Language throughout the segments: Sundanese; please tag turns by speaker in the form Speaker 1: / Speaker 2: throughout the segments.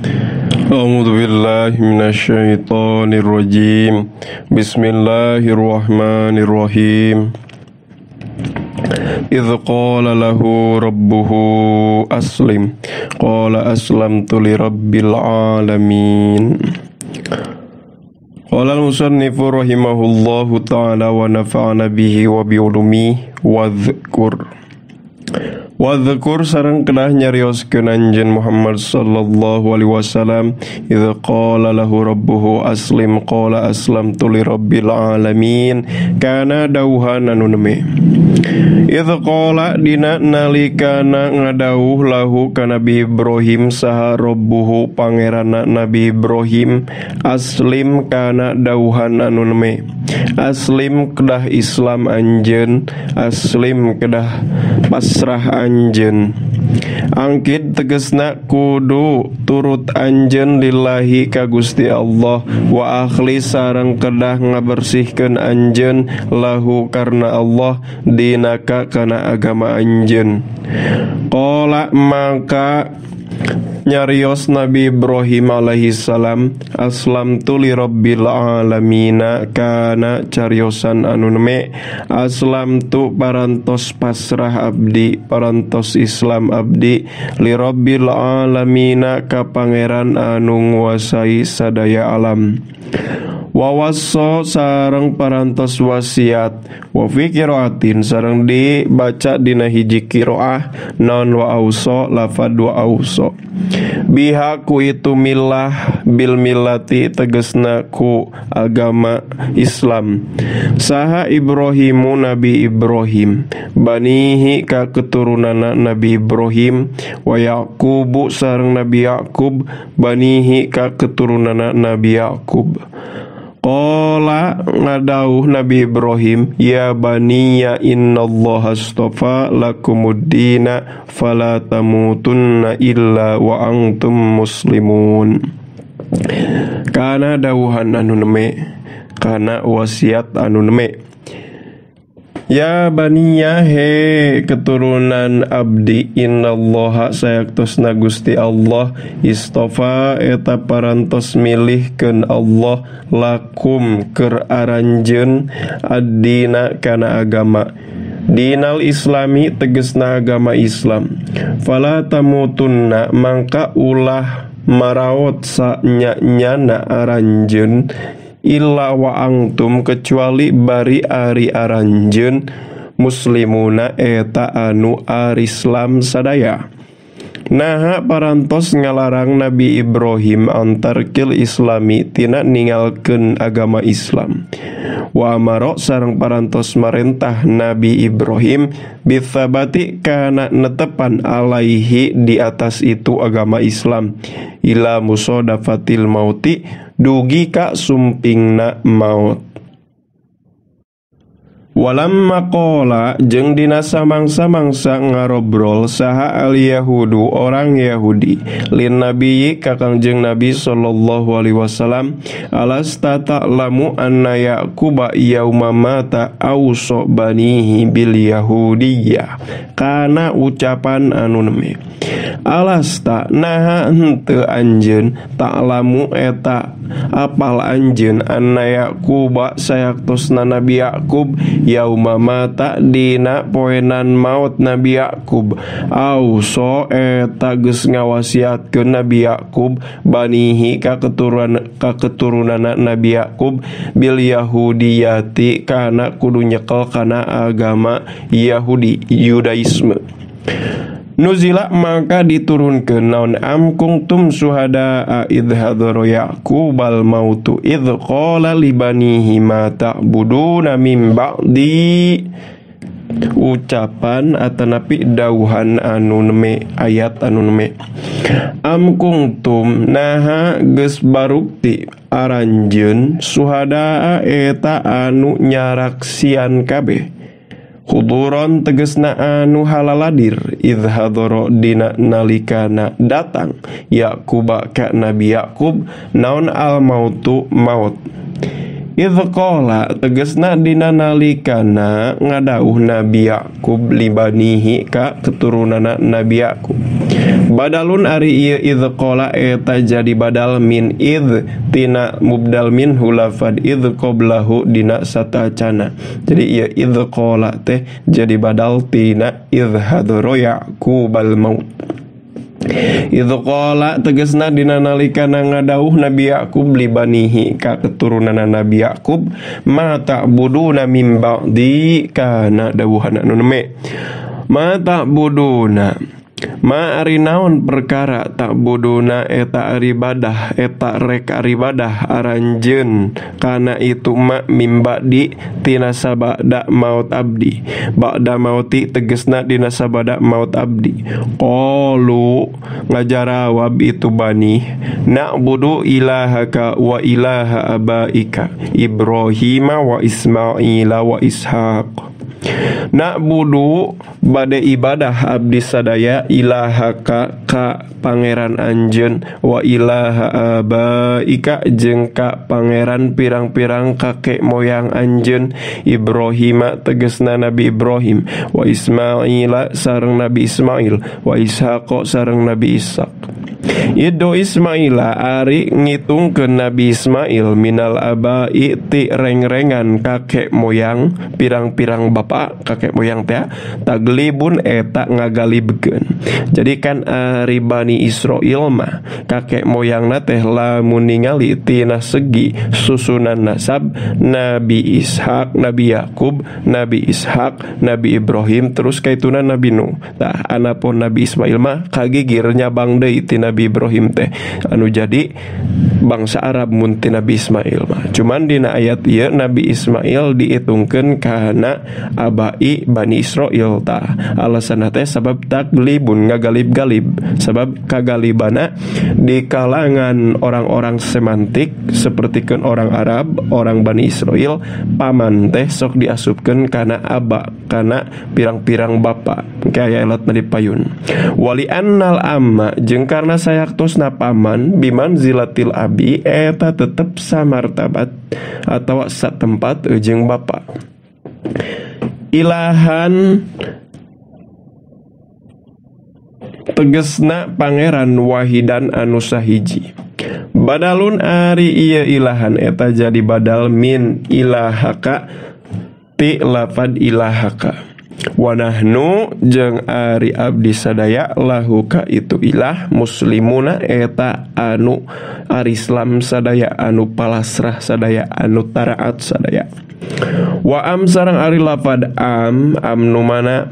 Speaker 1: أعوذ بالله من الشيطان الرجيم بسم الله الرحمن الرحيم إذ قال له ربه أسلم قال أسلمت لرب العالمين قال المصنف رحمه الله تعالى ونفعنا به وبعلومه Wadhkur sareng kedah nyarioskeun anjeun Muhammad sallallahu alaihi wasallam idza qala lahu rabbuhu aslim qala aslamtu lirabbil alamin kana dauhan anu neme idza qala dina nalikana ngadauh lahu ka Nabi Ibrahim saha rabbuhu pangeranna Nabi Ibrahim aslim kana dauhan anu neme aslim kedah Islam anjeun aslim kedah pasrah anjeun angkit tegesna kudu turut anjeun lillahi ka Gusti Allah wa akhli sareng kedah ngabersihkeun anjeun lahu karena Allah dinaka kana agama anjeun qala maka nyarios Nabi Ibrahim alaihi salam aslamtu li rabbil alamina kana cariosan anu neme aslamtu parantos pasrah abdi parantos Islam abdi li rabbil alamina ka pangeran anu nguasai sadaya alam wawasso sareng parantos wasiat wa fi qiraatin sareng dibaca dina hiji qiraah non wa auso lafad wa auso biha ku itu millah bil millati tegesna ku agama Islam saha Ibrahimu Nabi Ibrahim banihi ka keturunana Nabi Ibrahim wa Yaqubu sareng Nabi Yaqub banihi ka keturunana Nabi Yaqub qala ngadauh Nabi Ibrahim ya baniya innallaha astafa lakumuddina fala tamutunna illa wa antum muslimun kana dauhan anu neme kana wasiat anu neme ya baniya he keturunan abdi innallaha sayaktosna Gusti Allah istofa eta parantos milihkeun Allah lakum keur aranjeun ad-dina kana agama dinal islami tegesna agama Islam fala tamutunna mangka ulah maraot sanyana aranjeun illa wa antum kecuali bari ari aranjeun muslimuna eta anu arislam sadaya naha parantos ngalarang Nabi Ibrahim antarkil islami tina ningalkeun agama Islam wa amaro sareng parantos marentah Nabi Ibrahim bithabati kana netepan alaihi di atas itu agama Islam ila musadafatil mauti dugi ka sumpingna maut walamma qala jeung dina samangsa-mangsa ngarobrol saha al yahudu orang Yahudi lin nabiyyi ka Kangjeng Nabi sallallahu alaihi wasallam alasta ta'lamu anna yaquba yauma mata auso banihi bil yahudiyyah kana ucapan anu neme alasta naha henteu anjeun ta'lamu eta apal anjeun anna yaquba sayaktosna Nabi Yaqub yauma mata dina poenan maut Nabi Yaqub auso eta geus ngawasiatkeun Nabi Yaqub banihi ka keturunana Nabi Yaqub bil yahudiyati kana kudu nyekel kana agama Yahudi Yudaisme nuzila maka diturunkeun naon am kuntum syuhada idh hadara yaqubal mautu idh qala li banihi ma ta'buduna min ba'di ucapan atanapi dauhan anu neme ayat anu neme am kuntum naha geus barukti aranjeun syuhada eta anu nyaraksian kabeh huduron tegesna anu halaladir idh hadara dina nalikana datang Yaquba ka Nabi Yaqub naon al mautu maut idh qala tegesna dina nalikana ngadauh Nabi Yaqub libanihi ka keturunana Nabi Yaqub Badalun ari ieu idz qala eta jadi badal min idz tina mubdal min hulafad idz qablahu dina satacana. Jadi ieu idz qala teh jadi badal tina idz hadara Yaqubal maut. Idz qala tegasna dina nalikana ngadauh Nabi Yaqub li banihi ka keturunanna Nabi Yaqub, ma ta'buduna min ba'di kana dawuhana nu neme. Ma ta'buduna ma ari naon perkara ta'buduna eta aribadah eta rek aribadah aranjeun kana itu ma mimba di tina sabada maut abdi. Ba'da mauti tegesna dina sabada maut abdi. Qalu ngajarawab itu bani na'budu ilahaka wa ilaha abaika Ibrahim wa Ismaila wa Ishaq. Na'budu bade ibadah abdi sadaya ilahaka ka pangeran anjeun wa ilaha abaika jeung ka pangeran pirang-pirang kakek moyang anjeun Ibrahim tegasna Nabi Ibrahim wa Ismaila sareng Nabi Ismail wa Ishaq sareng Nabi Ishaq. Ido Ismaila ari ngitungkeun Nabi Ismail minal abai ti reng-rengan kakek moyang pirang-pirang bapak kakek moyang teh taglibun eta ngagalibkeun. Jadi kan ari Bani Israil mah kakek moyangna teh lamun ningali tina segi susunan nasab Nabi Ishaq, Nabi Yakub, Nabi Ishaq, Nabi Ibrahim terus kaituna Nabi Nuh. Tah anapun Nabi Ismail mah kagigir nyabang deui ti Nabi Ibrahim teh anu jadi bangsa Arab mun ti Nabi Ismail mah. Cuman dina ayat ieu Nabi Ismail diitungkeun kana abai Bani Israil tah. Alasanna teh sabab taglibun ngagalib-galib, sabab kagalibana di kalangan orang-orang semantik sepertikeun orang Arab, orang Bani Israil paman teh sok diasupkeun kana aba, kana pirang-pirang bapa. Kaya elat na dipayun. Wali annal amma jeung karna sayaktosna paman biman zilatil abi eta tetep samartabat atawa satempat jeung bapa. Ilahan tegesna pangeran wahidan anu sahiji. Badalun ari ieu ilahan eta jadi badal min ilahaka ti lafad ilahaka. Wa nahnu jeung ari abdi sadaya lahu ka itu ilah muslimuna eta anu ari Islam sadaya anu palasrah sadaya anu taraat sadaya. Wa am sareng ari lafad am nu mana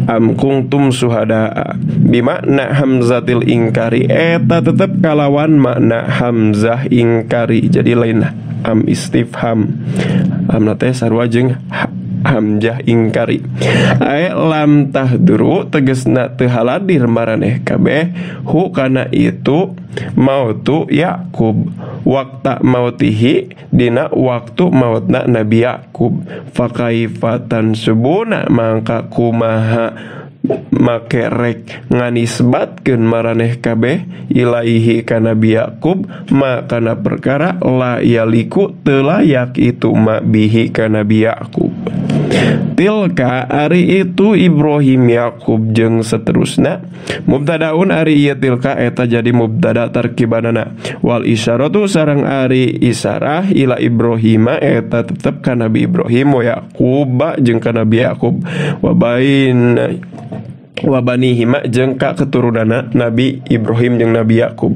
Speaker 1: am kuntum suhada bimakna hamzatil ingkari eta tetep kalawan makna hamzah ingkari. Jadi lain am istifham amna teh sarua jeung hamzah ingkari. Ae lam tahduru tegesna teu haladir maraneh kabeh hu kana itu mautu Yakub wakta mautihi dina waktu mautna Nabi Yakub. Fakaifatan subuna mangka kumaha make rek nganisbatkeun maraneh kabeh ilaihi ka Nabi Yakub ma kana perkara la yaliku teu layak itu ma bihi ka Nabi Yakub. Tilka ari itu Ibrahim Yakub jeung seterusna mubtadaun ari ieu tilka eta jadi mubtada tarkibanana wal isyaratu sareng ari isarah ila Ibrahima eta tetep ka Nabi Ibrahim wa Yakub jeung ka Nabi Yakub wa banihima jeung ka keturunanna Nabi Ibrahim jeung Nabi Yakub.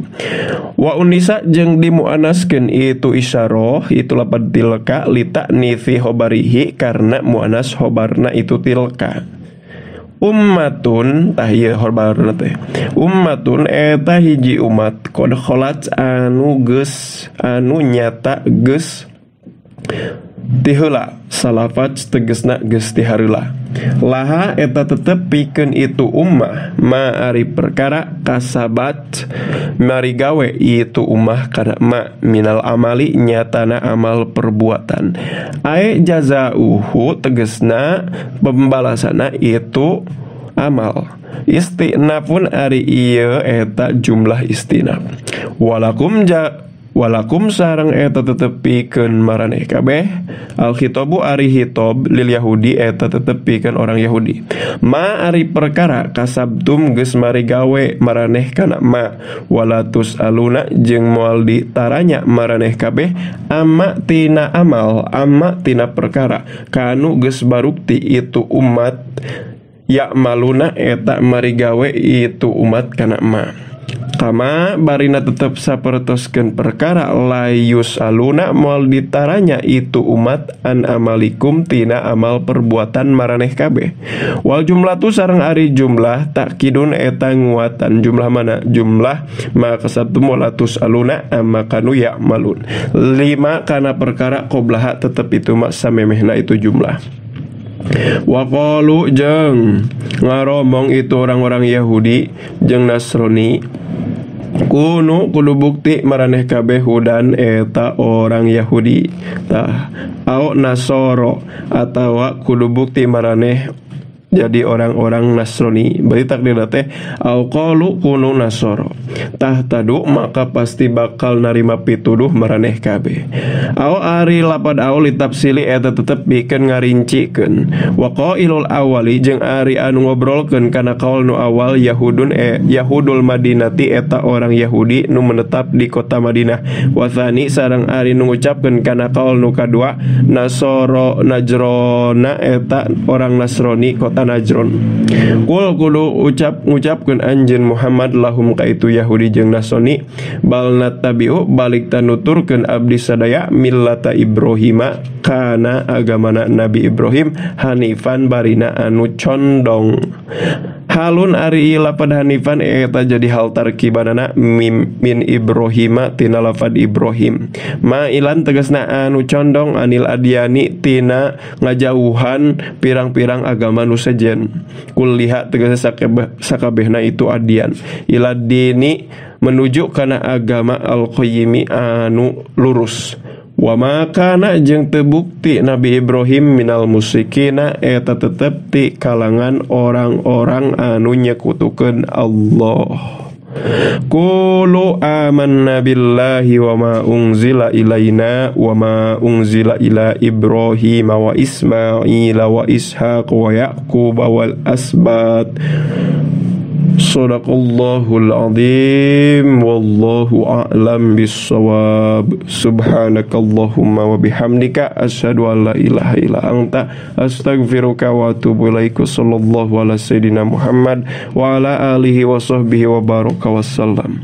Speaker 1: Wa unisa jeung dimuannaskeun itu isyarah itu lapad tilka lita nifi khobarihi karena muannas khobarna itu tilka. Ummatun tah ieu khobarna teh. Ummatun eta hiji umat qad khalat anu geus anu nyata geus tiheula salafat tegesna geus ti hareula. Laha eta tetep pikeun itu ummah ma ari perkara kasabat mari gawe itu ummah kana ma minal amali nyatana amal perbuatan. Ae jazauhu tegesna pembalasana itu amal. Istinafun ari ieu eta jumlah istinaf. Walakum Walakum sareng eta tetepikeun maraneh kabeh. Al khitabu ari hitob lil Yahudi eta tetepikeun orang Yahudi. Ma ari perkara kasabtum geus mari gawe maraneh kana ma. Walatus aluna jeung moal ditaranya maraneh kabeh amma tina amal, amma tina perkara kanu geus barukti itu umat ya maluna eta mari gawe itu umat kana ma. Kama barina tetep sapertoskeun perkara layus aluna moal ditaranya itu umat an amalikum tina amal perbuatan maraneh kabeh. Wal jumlah tu sareng ari jumlah takkidun eta nguatan jumlah mana jumlah maka kasabtum walatus aluna amma kanu ya'malun. 5 kana perkara qoblaha tetep itu mak samemehna itu jumlah. Waqalu jeung ngaromong itu orang-orang Yahudi jeung Nasrani kudu bukti maraneh kabeh hudan eta orang Yahudi tah au nasoro atawa kudu bukti maraneh jadi orang-orang Nasrani. Berarti takdir teh au qalu kunu nasoro tah tadu maka pasti bakal narima pituduh maraneh kabeh. Au ari lapad au litafsili eta tetep bikeun ngarincikeun. Wa qailul awali jeung ari anu ngobrolkeun kana kaul nu awal Yahudul Madinati eta orang Yahudi nu menetap di kota Madinah. Wa tsani sareng ari nu ngucapkeun kana kaul nu kadua Nasoro Najrona eta orang Nasrani kota Najron. Kul kudu ngucapkeun anjeun Muhammad lahum ka itu Yahudi jeung Nasrani bal natabiu balik tanuturkeun abdi sadaya millata Ibrahima kana agamana Nabi Ibrahim hanifan barina anu condong. Halun ari lapad hanifan eta jadi hal tarkibanana min Ibrahima tina lafad Ibrahim. Mailan tegasna anu condong anil adyani tina ngajauhan pirang-pirang agama nu sejen. Kulliha tegasna sakabehna itu adyan. Iladini menuju kana agama al-qayyimi anu lurus. Wa makana jeung tebukti Nabi Ibrahim minal musyrikina eta tetep ti kalangan orang-orang anu nyekutukeun Allah. Qulu amanna billahi wa ma unzila ilaina wa ma unzila ila Ibrahim wa Ismail wa Ishaq wa Yaqub wal asbat. Sadaqallahul azim wallahu a'lam bissawab. Subhanakallahumma wa bihamdika asyhadu an la ilaha illa anta astaghfiruka wa atubu ilaika. Sallallahu ala sayidina Muhammad wa ala alihi wa sahbihi wa baraka wassalam.